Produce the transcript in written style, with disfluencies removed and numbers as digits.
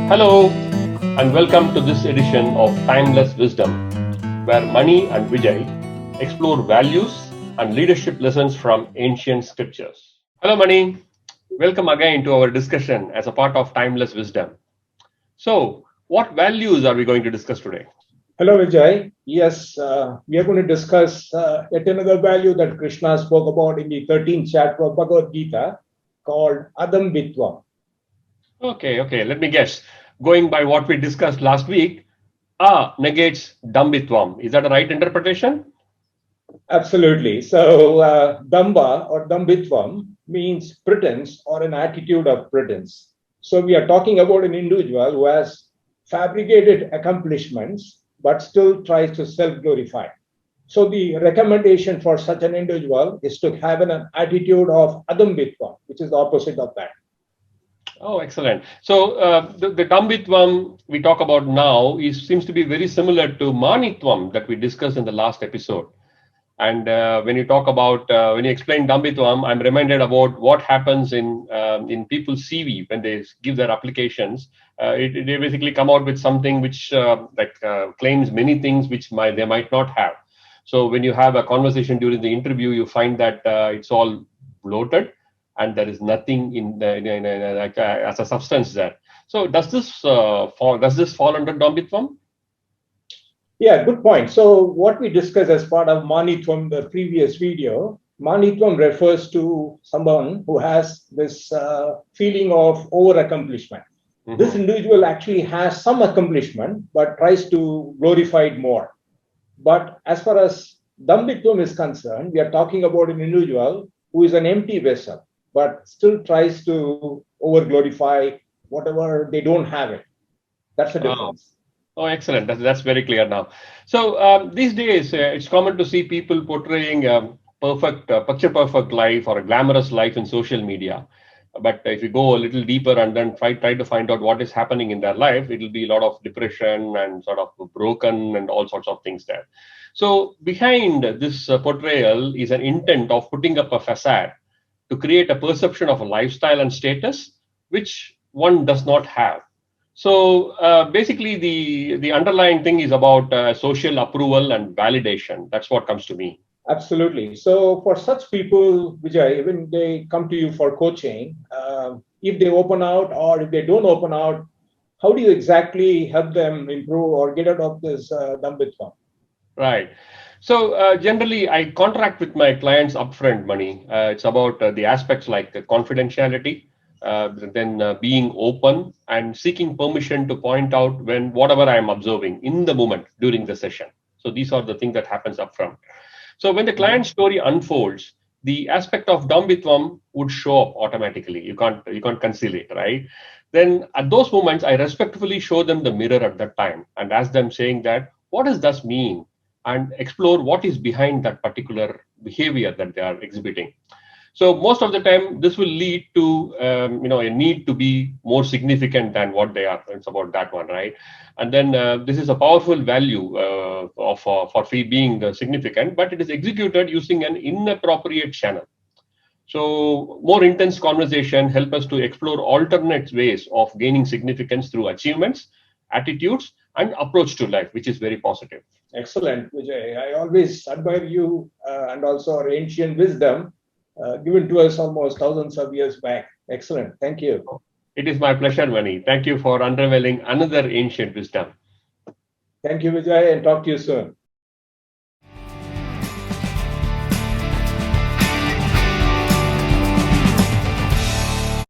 Hello, and welcome to this edition of Timeless Wisdom, where Mani and Vijay explore values and leadership lessons from ancient scriptures. Hello, Mani. Welcome again to our discussion as a part of Timeless Wisdom. So, what values are we going to discuss today? Hello, Vijay. Yes, we are going to discuss yet another value that Krishna spoke about in the 13th chapter of Bhagavad Gita called Adambithvam. Okay, let me guess. Going by what we discussed last week, A negates Dambitvam. Is that a right interpretation? Absolutely. So, Damba or Dambithvam means pretense or an attitude of pretense. So, we are talking about an individual who has fabricated accomplishments but still tries to self glorify. So, the recommendation for such an individual is to have an attitude of Adambithvam, which is the opposite of that. Oh, excellent. So the Dambitvam we talk about now seems to be very similar to Manitvam that we discussed in the last episode. And when you talk about, when you explain Dambitvam, I'm reminded about what happens in people's CV when they give their applications. They basically come out with something which claims many things which they might not have. So when you have a conversation during the interview, you find that it's all bloated and there is nothing as a substance there. So does this fall under Dambitvam? Yeah, good point. So, what we discussed as part of Manitvam, the previous video, Manitvam refers to someone who has this feeling of over accomplishment. Mm-hmm. This individual actually has some accomplishment, but tries to glorify it more. But as far as Dambitvam is concerned, we are talking about an individual who is an empty vessel, but still tries to over glorify whatever they don't have it. That's the difference. Oh, excellent. That's very clear now. So these days, it's common to see people portraying a picture perfect life or a glamorous life in social media. But if you go a little deeper and then try to find out what is happening in their life, it will be a lot of depression and sort of broken and all sorts of things there. So behind this portrayal is an intent of putting up a facade to create a perception of a lifestyle and status, which one does not have. So basically, the underlying thing is about social approval and validation. That's what comes to me. Absolutely. So for such people, Vijay, when they come to you for coaching, if they open out or if they don't open out, how do you exactly help them improve or get out of this Dambitvam? Right. So generally, I contract with my clients upfront, Mani. It's about the aspects like confidentiality, then being open and seeking permission to point out when whatever I am observing in the moment during the session. So these are the things that happens upfront. So when the client story unfolds, the aspect of Dambitvam would show up automatically. You can't conceal it, right? Then at those moments, I respectfully show them the mirror at that time and ask them saying that, what does this mean? And explore what is behind that particular behavior that they are exhibiting. So most of the time, this will lead to a need to be more significant than what they are. It's about that one, right? And then this is a powerful value for being significant, but it is executed using an inappropriate channel. So more intense conversation help us to explore alternate ways of gaining significance through achievements, attitudes, and approach to life, which is very positive. Excellent, Vijay. I always admire you and also our ancient wisdom given to us almost thousands of years back. Excellent. Thank you. It is my pleasure, Mani. Thank you for unraveling another ancient wisdom. Thank you, Vijay, and talk to you soon.